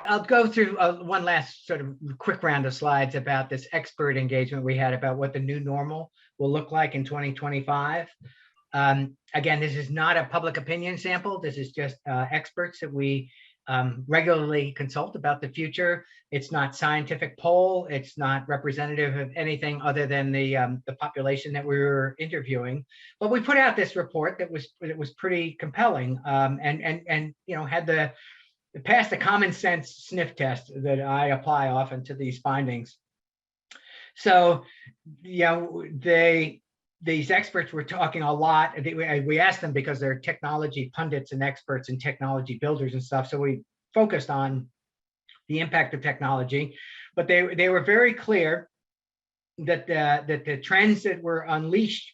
I'll go through one last sort of quick round of slides about this expert engagement we had about what the new normal will look like in 2025. Again, this is not a public opinion sample. This is just experts that we regularly consult about the future. It's not scientific poll. It's not representative of anything other than the population that we were interviewing. But we put out this report that was pretty compelling, and had it passed the common sense sniff test that I apply often to these findings. So, these experts were talking a lot. We asked them because they're technology pundits and experts and technology builders and stuff. So we focused on the impact of technology, but they were very clear that the trends that were unleashed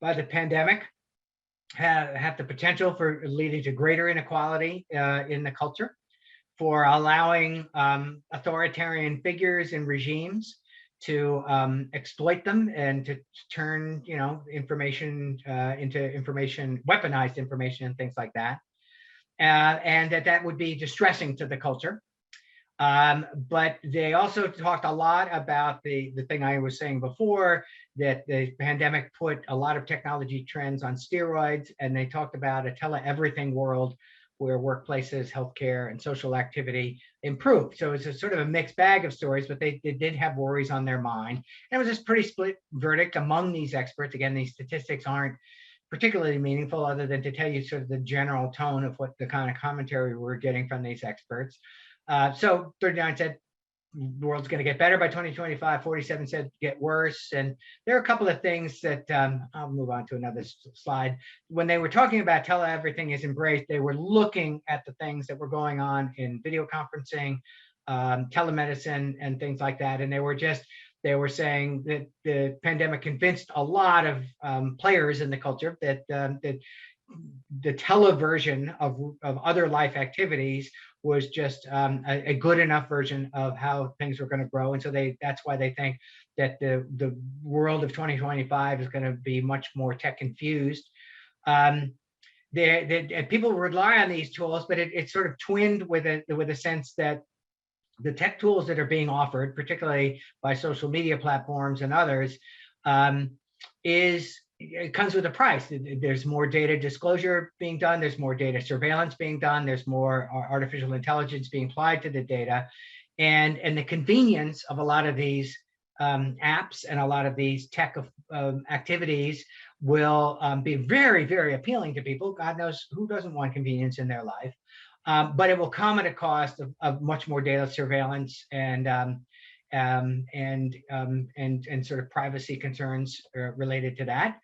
by the pandemic have the potential for leading to greater inequality in the culture, for allowing authoritarian figures and regimes to exploit them and to turn information into information, weaponized information and things like that, and that would be distressing to the culture. But they also talked a lot about the thing I was saying before, that the pandemic put a lot of technology trends on steroids, and they talked about a tele-everything world where workplaces, healthcare, and social activity improved. So it's a sort of a mixed bag of stories, but they did have worries on their mind. And it was this pretty split verdict among these experts. Again, these statistics aren't particularly meaningful other than to tell you sort of the general tone of what the kind of commentary we're getting from these experts. So 39 said the world's going to get better by 2025. 47 said get worse. And there are a couple of things that I'll move on to another slide. When they were talking about everything is embraced, they were looking at the things that were going on in video conferencing, telemedicine, and things like that. And they were saying that the pandemic convinced a lot of players in the culture that the televersion of other life activities was just a good enough version of how things were going to grow. And so that's why they think that the world of 2025 is going to be much more tech infused. People rely on these tools, but it's sort of twinned with a sense that the tech tools that are being offered, particularly by social media platforms and others, it comes with a price. There's more data disclosure being done. There's more data surveillance being done. There's more artificial intelligence being applied to the data. And the convenience of a lot of these apps and a lot of these tech activities will be very, very appealing to people. God knows who doesn't want convenience in their life. But it will come at a cost of much more data surveillance and sort of privacy concerns related to that.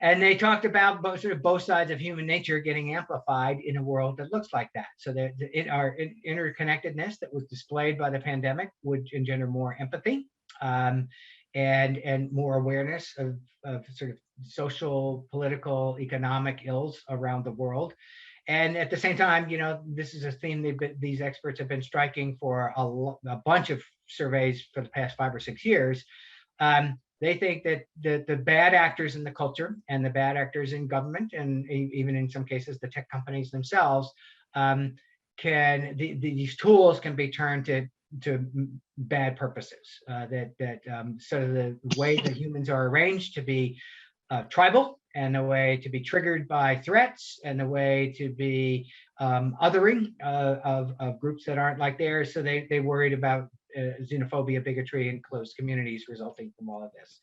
And they talked about both sides of human nature getting amplified in a world that looks like that. So that our interconnectedness that was displayed by the pandemic would engender more empathy and more awareness of sort of social, political, economic ills around the world. And at the same time, this is a theme these experts have been striking for a bunch of surveys for the past 5 or 6 years. They think that the bad actors in the culture and the bad actors in government, and even in some cases the tech companies themselves, these tools can be turned to bad purposes. Sort of the way that humans are arranged to be tribal, and the way to be triggered by threats, and the way to be othering of groups that aren't like theirs. So they worried about xenophobia, bigotry, and closed communities resulting from all of this.